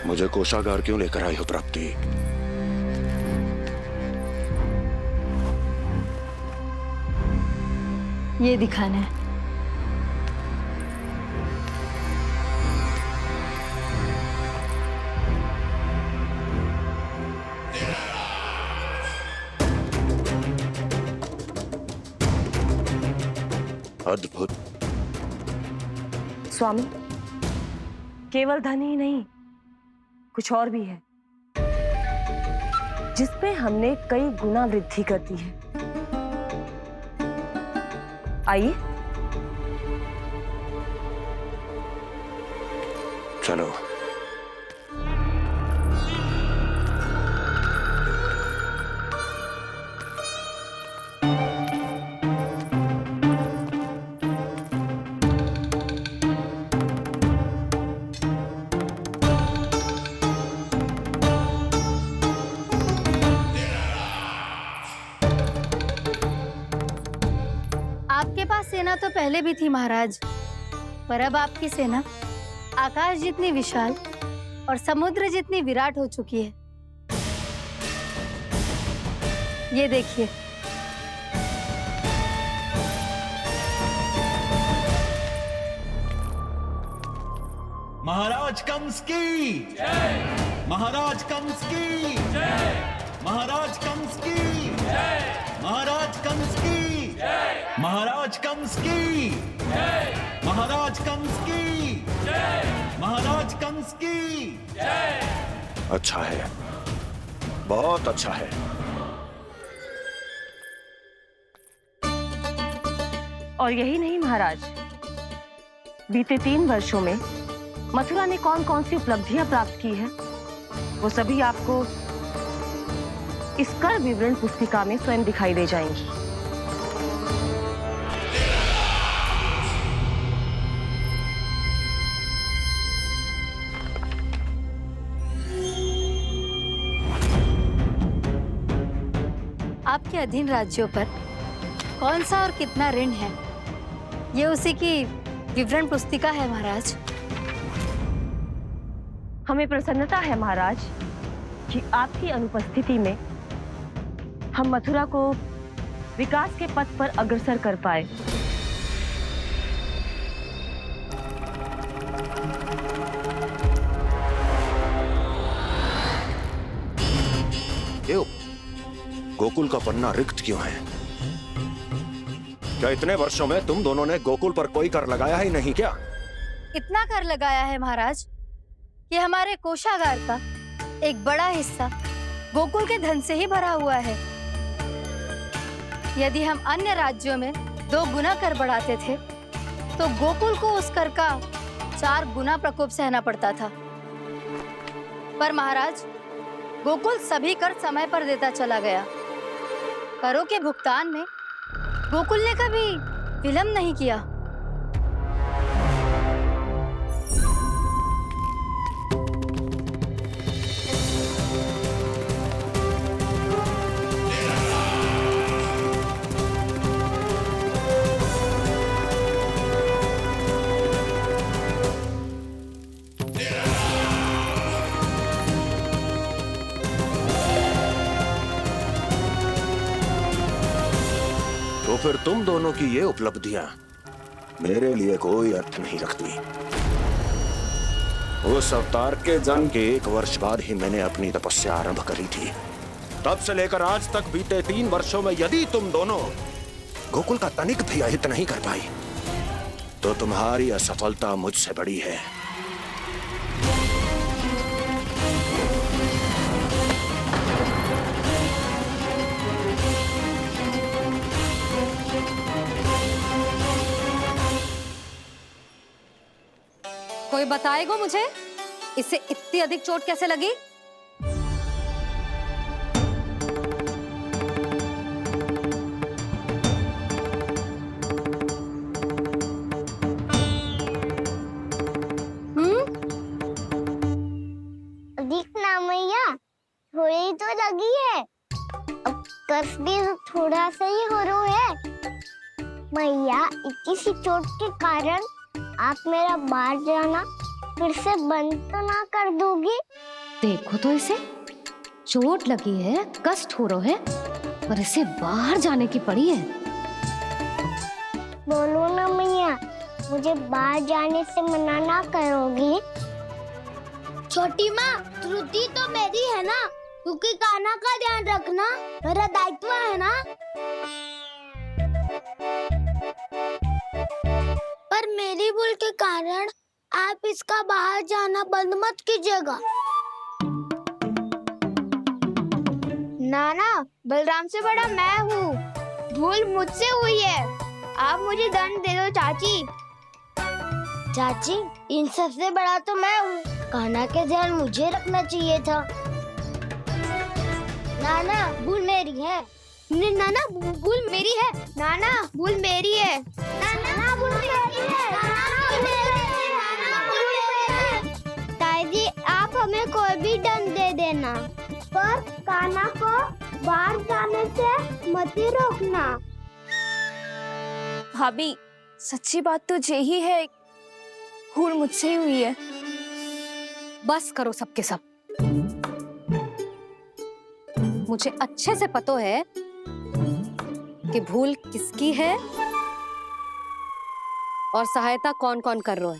मुझे कोषागार क्यों लेकर आई हो प्राप्ति? ये दिखाना है। अद्भुत। स्वामी, केवल धन ही नहीं, कुछ और भी है जिसपे हमने कई गुना वृद्धि कर दी है। आइए। चलो। आपके पास सेना तो पहले भी थी महाराज, पर अब आपकी सेना आकाश जितनी विशाल और समुद्र जितनी विराट हो चुकी है। ये देखिए। महाराज कंस की जय। महाराज कंस की जय। महाराज कंस की जय। महाराज कंस की जय। महाराज कंस की जय। महाराज कंस की जय। महाराज कंस की जय। अच्छा है, बहुत अच्छा है। और यही नहीं महाराज, बीते 3 वर्षों में मथुरा ने कौन कौन सी उपलब्धियां प्राप्त की है, वो सभी आपको इस कर विवरण पुस्तिका में स्वयं दिखाई दे जाएंगी। आपके अधीन राज्यों पर कौन सा और कितना ऋण है, ये उसी की विवरण पुस्तिका है महाराज। हमें प्रसन्नता है महाराज कि आपकी अनुपस्थिति में हम मथुरा को विकास के पथ पर अग्रसर कर पाए। क्यों? गोकुल का पन्ना रिक्त क्यों है? क्या इतने वर्षों में तुम दोनों ने गोकुल पर कोई कर लगाया ही नहीं क्या? इतना कर लगाया है महाराज कि हमारे कोषागार का एक बड़ा हिस्सा गोकुल के धन से ही भरा हुआ है। यदि हम अन्य राज्यों में 2 गुना कर बढ़ाते थे, तो गोकुल को उस कर का 4 गुना प्रकोप सहना पड़ता था। पर महाराज, गोकुल सभी कर समय पर देता चला गया। करों के भुगतान में गोकुल ने कभी विलंब नहीं किया। तो फिर तुम दोनों की ये उपलब्धियां मेरे लिए कोई अर्थ नहीं रखती। उस अवतार के जन्म के 1 वर्ष बाद ही मैंने अपनी तपस्या आरंभ करी थी। तब से लेकर आज तक बीते 3 वर्षों में यदि तुम दोनों गोकुल का तनिक भी अहित नहीं कर पाई, तो तुम्हारी असफलता मुझसे बड़ी है। कोई बताएगा मुझे, इसे इतनी अधिक चोट कैसे लगी? अधिक ना मैया, थोड़ी तो लगी है। अब कस भी थोड़ा सा ही हो रहा है। मैया, इतनी सी चोट के कारण आप मेरा बाहर जाना फिर से बंद तो ना कर दोगी? देखो तो इसे, चोट लगी है, कष्ट हो रहा है, पर इसे बाहर जाने की पड़ी है। बोलो ना मैया, मुझे बाहर जाने से मना ना करोगी? छोटी माँ, त्रुटि तो मेरी है ना, क्योंकि कान्हा का ध्यान रखना मेरा दायित्व है ना। पर मेरी भूल के कारण आप इसका बाहर जाना बंद मत कीजिएगा। नाना, बलराम से बड़ा मैं हूँ, भूल मुझसे हुई है, आप मुझे दंड दे दो चाची। चाची, इन सबसे बड़ा तो मैं हूँ, कान्हा के ध्यान मुझे रखना चाहिए था। नाना, भूल मेरी है। नाना, भूल मेरी है। नाना, भूल मेरी है। नाना, भूल मेरी है। ताई जी, आप हमें कोई भी दंड दे देना, पर कान्हा को बाहर जाने से मत ही रोकना। भाभी, सच्ची बात तो यही है, भूल मुझसे ही हुई है। बस करो सबके सब। मुझे अच्छे से पता है कि भूल किसकी है और सहायता कौन कौन कर रहा है।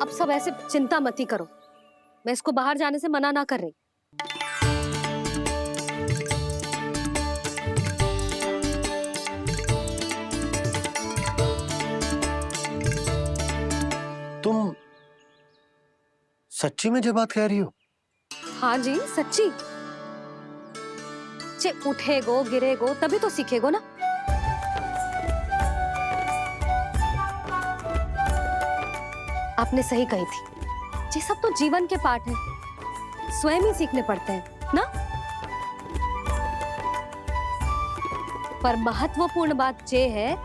अब सब ऐसे चिंता मत ही करो, मैं इसको बाहर जाने से मना ना कर रही। तुम सच्ची में जो बात कह रही हो? हाँ जी, सच्ची। जे उठेगो गिरेगो तभी तो सीखेगो ना। आपने सही कही थी, ये सब तो जीवन के पाठ है, स्वयं ही सीखने पड़ते हैं ना। पर महत्वपूर्ण बात ये है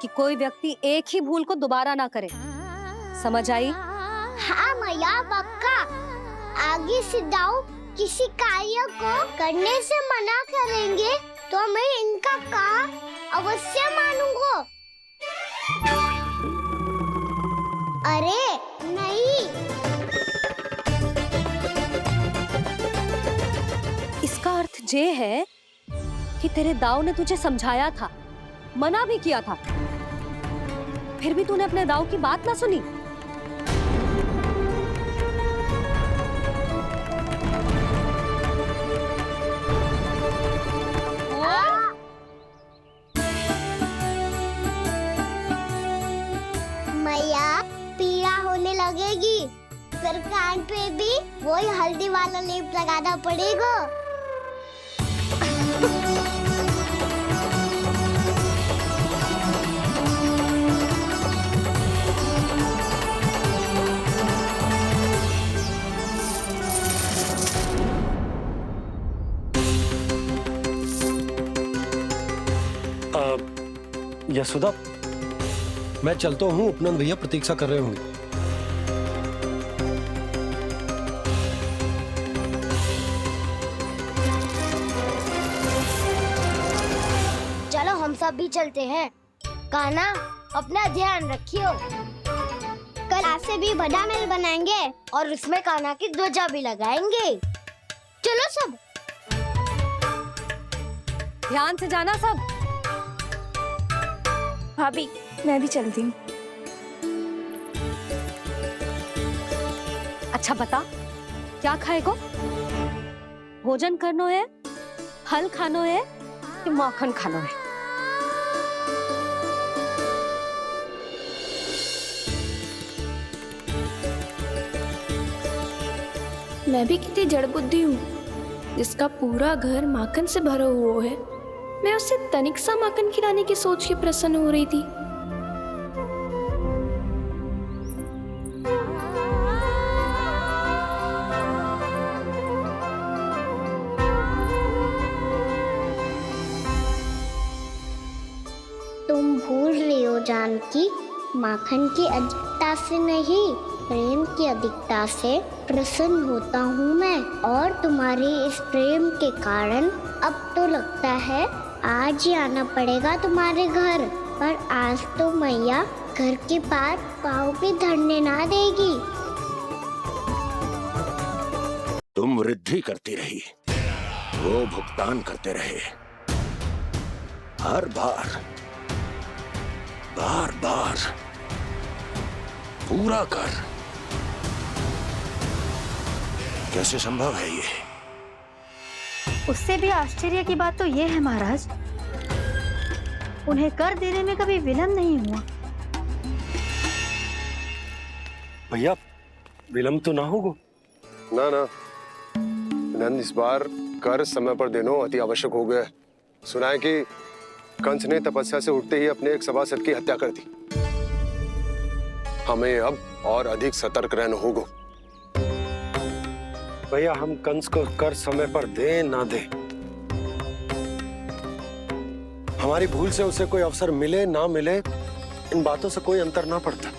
कि कोई व्यक्ति एक ही भूल को दोबारा ना करे, समझ आई? हाँ मैया, पक्का। आगे से जाओ किसी कार्य को करने से मना करेंगे तो मैं इनका कहा अवश्य मानूंगा। अरे नहीं। इसका अर्थ ये है कि तेरे दाऊ ने तुझे समझाया था, मना भी किया था, फिर भी तूने अपने दाऊ की बात ना सुनी। मैया, पीड़ा होने लगेगी, फिर कान पे भी वही हल्दी वाला लेप लगाना पड़ेगा। यशोदा, मैं चलता हूँ, उपनंद भैया प्रतीक्षा कर रहे होंगे। चलो हम सब भी चलते हैं। कान्हा, अपना ध्यान रखियो। कल आज से भी बड़ा महल बनाएंगे और उसमें कान्हा की ध्वजा भी लगाएंगे। चलो सब। ध्यान से जाना सब। भाभी, मैं भी चलती हूँ। अच्छा बता, क्या खाएगो? भोजन करनो है, फल खानो है कि माखन खानो है? मैं भी कितनी जड़ बुद्धि हूँ, जिसका पूरा घर माखन से भरा हुआ है। मैं उससे तनिक सा माखन खिलाने की सोच के प्रसन्न हो रही थी। तुम भूल रही हो जानकी, माखन की अधिकता से नहीं, प्रेम की अधिकता से प्रसन्न होता हूँ मैं, और तुम्हारे इस प्रेम के कारण अब तो लगता है आज ही आना पड़ेगा तुम्हारे घर। पर आज तो मैया घर के पार पाँव भी धरने ना देगी। तुम वृद्धि करती रही, वो भुगतान करते रहे। हर बार बार बार पूरा कर। कैसे संभव है ये? उससे भी आश्चर्य की बात तो ये है महाराज, उन्हें कर देने में कभी विलंब नहीं हुआ। भैया विलंब तो ना होगा? ना ना नंद, इस बार कर समय पर देना अति आवश्यक हो गया है। सुना है कि कंस ने तपस्या से उठते ही अपने एक सभासद की हत्या कर दी। हमें अब और अधिक सतर्क रहना होगा। भैया हम कंस को कर समय पर दे ना दे, हमारी भूल से उसे कोई अवसर मिले ना मिले, इन बातों से कोई अंतर ना पड़ता,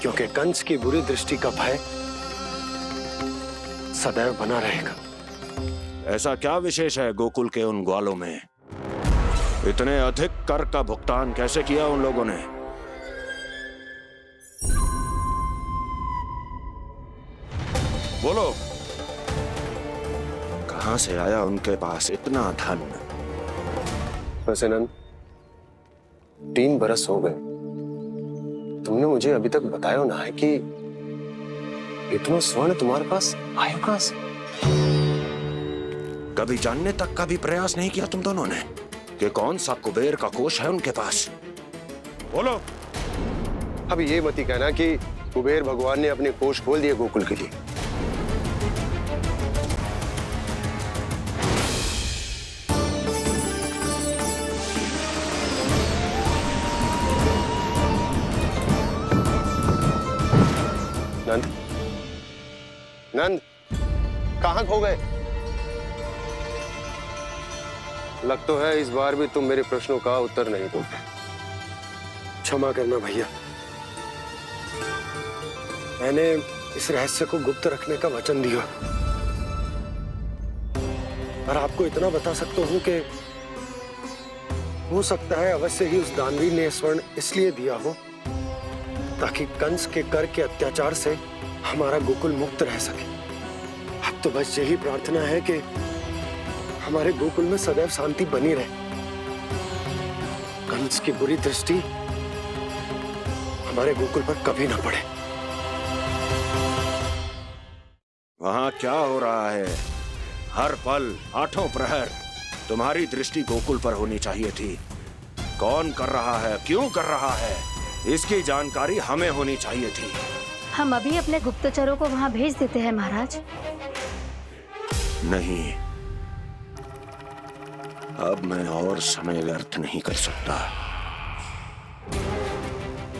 क्योंकि कंस की बुरी दृष्टि का भय सदैव बना रहेगा। ऐसा क्या विशेष है गोकुल के उन ग्वालों में? इतने अधिक कर का भुगतान कैसे किया उन लोगों ने? बोलो, कहां से आया उनके पास इतना धन? वैसे नंद, 3 बरस हो गए, तुमने मुझे अभी तक बताया ना है कि इतना स्वर्ण तुम्हारे पास आया कहां से? कभी जानने तक का भी प्रयास नहीं किया तुम दोनों ने कि कौन सा कुबेर का कोष है उनके पास? बोलो। अब ये मत ही कहना कि कुबेर भगवान ने अपने कोष खोल दिए गोकुल के लिए। नंद, नंद, कहां खो गए? लग तो है इस बार भी तुम मेरे प्रश्नों का उत्तर नहीं दोगे। क्षमा करना भैया, मैंने इस रहस्य को गुप्त रखने का वचन दिया, और आपको इतना बता सकता हूं कि हो सकता है अवश्य ही उस दानवीर ने स्वर्ण इसलिए दिया हो ताकि कंस के कर के अत्याचार से हमारा गोकुल मुक्त रह सके। अब तो बस यही प्रार्थना है कि हमारे गोकुल में सदैव शांति बनी रहे, कंस की बुरी दृष्टि हमारे गोकुल पर कभी ना पड़े। वहां क्या हो रहा है? हर पल, आठों प्रहर तुम्हारी दृष्टि गोकुल पर होनी चाहिए थी। कौन कर रहा है, क्यों कर रहा है, इसकी जानकारी हमें होनी चाहिए थी। हम अभी अपने गुप्तचरों को वहां भेज देते हैं महाराज। नहीं, अब मैं और समय व्यर्थ नहीं कर सकता,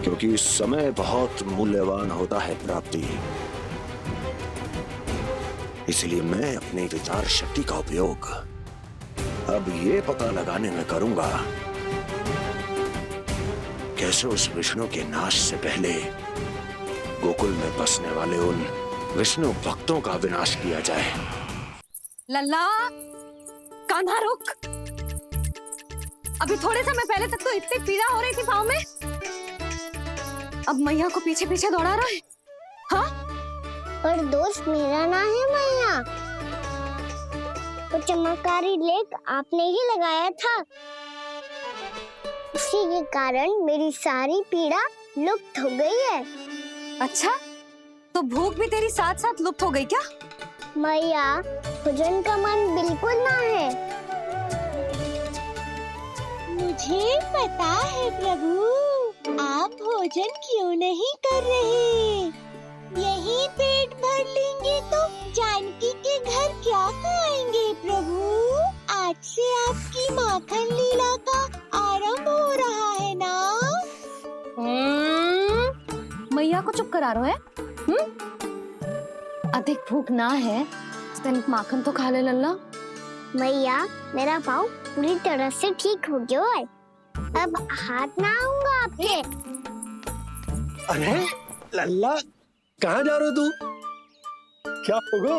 क्योंकि समय बहुत मूल्यवान होता है प्राप्ति। इसलिए मैं अपनी विचार शक्ति का उपयोग अब ये पता लगाने में करूंगा कैसे उस विष्णु के नाश से पहले गोकुल में बसने वाले उन विष्णु भक्तों का विनाश किया जाए। लल्ला, कान्हा रुक। अभी थोड़े समय पहले तक तो इतनी पीड़ा हो रही थी पाँव में, अब मैया को पीछे पीछे दौड़ा रहा है। हाँ? पर दोस्त मेरा ना है मैया, तो चमत्कारी लेख आपने ही लगाया था, इसी के कारण मेरी सारी पीड़ा लुप्त हो गई है। अच्छा, तो भूख भी तेरी साथ साथ लुप्त हो गई क्या? मैया, भोजन का मन बिल्कुल ना है। मुझे पता है प्रभु, आप भोजन क्यों नहीं कर रहे। यही पेट भर लेंगे तो जानकी के घर क्या खाएंगे प्रभु। आज से आपकी माखन लीला का आरंभ हो रहा है ना। मैया को चुप करा रहे हैं? अधिक भूख ना है, तनिक माखन तो खा ले लल्ला। मैया, मेरा पाँव पूरी तरह से ठीक हो गया है, अब हाथ ना आऊंगा आपके। अरे लल्ला, कहाँ जा रहे हो तू? क्या होगा?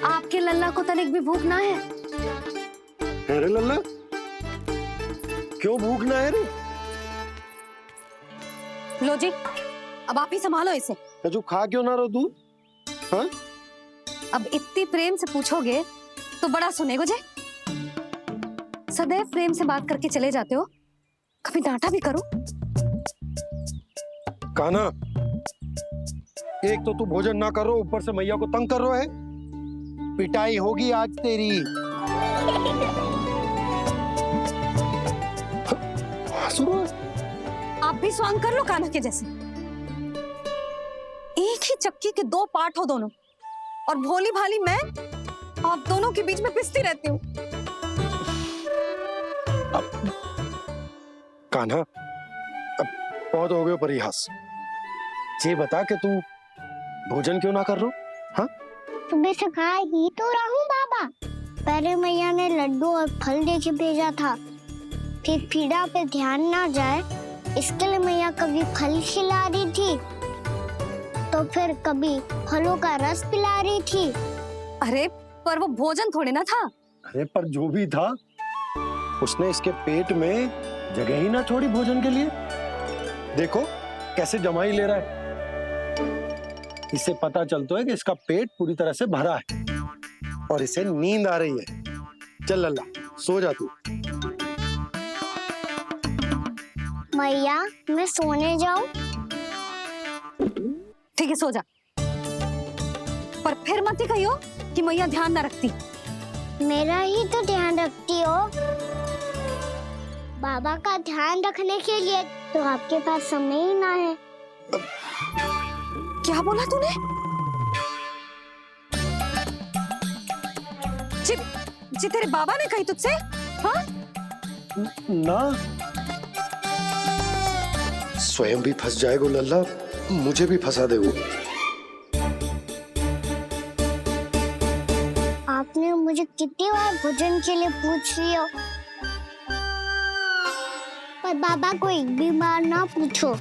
आपके लल्ला को तनिक भी भूख ना है? अरे लल्ला, क्यों भूख ना है रे? लो जी, अब आप ही संभालो इसे। तू खा क्यों ना रहो तू? हाँ? अब इतनी प्रेम से पूछोगे तो बड़ा सुनेगो जे। सदैव प्रेम से बात करके चले जाते हो, कभी डांटा भी करो। कान्हा, एक तो तू भोजन ना करो, ऊपर से मैया को तंग कर रहा है। पिटाई होगी आज तेरी। आप भी स्वांग कर लो कान्हा के जैसे। एक ही चक्की के दो पार्ट हो दोनों, और भोली भाली मैं आप दोनों के बीच में पिसती रहती हूँ। कान्हा, अब बहुत हो गए परिहास। ये बता कि तू भोजन क्यों ना कर रहा? हाँ? सुबह से खा ही तो रहा हूँ बाबा। पहले मैया ने लड्डू और फल दे के भेजा था, फिर पीड़ा पे ध्यान ना जाए इसके लिए मैया कभी फल खिला रही थी तो फिर कभी फलों का रस पिला रही थी। अरे पर वो भोजन थोड़े ना था। अरे पर जो भी था, उसने इसके पेट में जगह ही ना छोड़ी भोजन के लिए। देखो कैसे जमाई ले रहा है। इससे पता चलता है कि इसका पेट पूरी तरह से भरा है और इसे नींद आ रही है। चल लल्ला, सो जा तू। मैया, मैं सोने जाऊं? ठीक है, सो जा। पर फिर मत ही कहियो कि मैया ध्यान ना रखती। मेरा ही तो ध्यान रखती हो। बाबा का ध्यान रखने के लिए तो आपके पास समय ही ना है। क्या बोला तूने? जी तेरे बाबा ने कही तुझसे? हाँ? ना, स्वयं भी फंस जाएगा लल्ला, मुझे भी फंसा देगा। आपने मुझे कितनी बार भोजन के लिए पूछ लिया, पर बाबा को एक भी बार ना पूछो।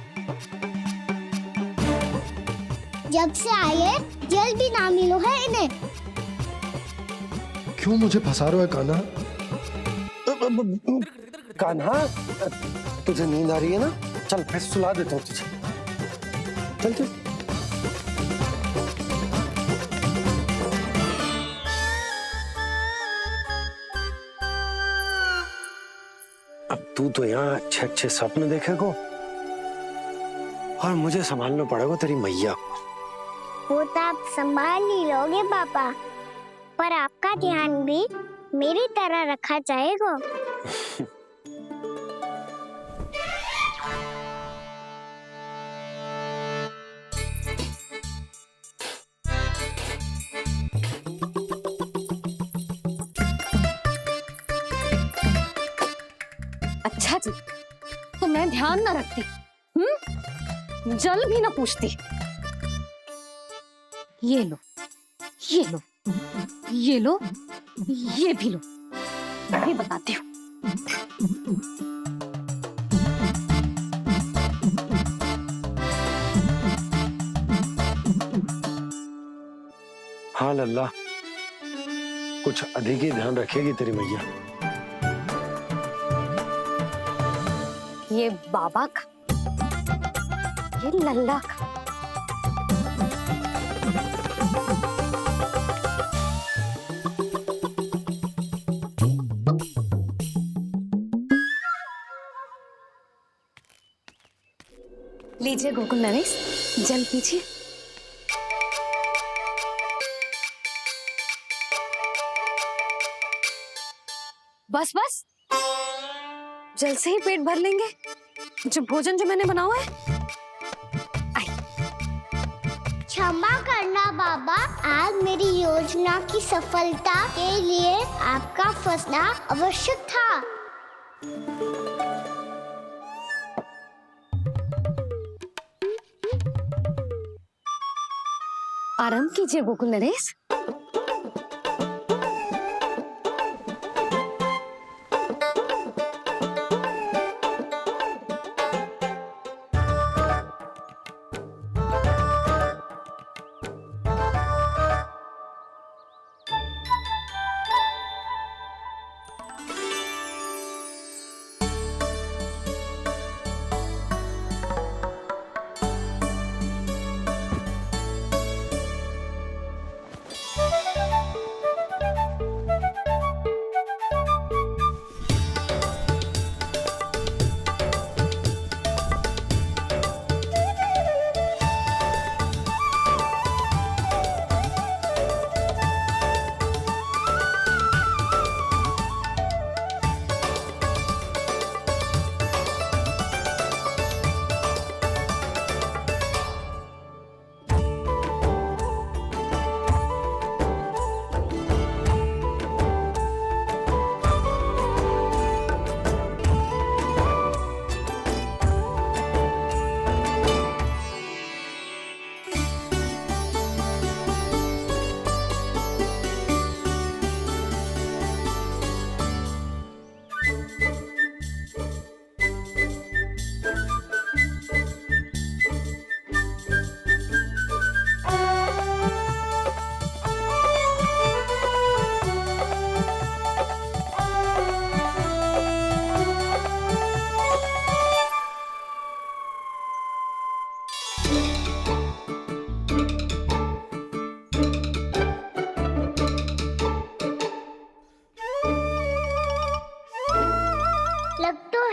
जब से आए जल भी ना मिलो है इन्हें। क्यों मुझे फंसा रहा है कान्हा? कान्हा, तुझे नींद आ रही है ना? चल मैं सुला देता हूँ तुझे। चल चल। अब तू तो यहाँ अच्छे अच्छे सपने देखेगा और मुझे संभालना पड़ेगा तेरी मैया को। वो तो आप संभाल ही लोगे पापा, पर आपका ध्यान भी मेरी तरह रखा जाएगा। अच्छा जी, तो मैं ध्यान ना रखती, जल भी ना पूछती। ये लो, ये लो, ये लो, ये भी लो, मैं भी बताती हूँ। हाँ लल्ला, कुछ अधिक ही ध्यान रखेगी तेरी मैया। ये बाबा का, ये लल्ला का। लीजिए गोकुल नरेश, जल पीजिए। बस बस, जल से ही पेट भर लेंगे। जो भोजन जो मैंने बनाया है। क्षमा करना बाबा, आज मेरी योजना की सफलता के लिए आपका फंसना आवश्यक था। आराम कीजिए गोकुल नरेश।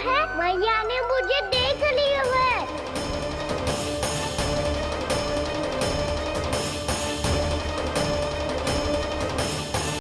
है, मैया ने मुझे देख लिया है।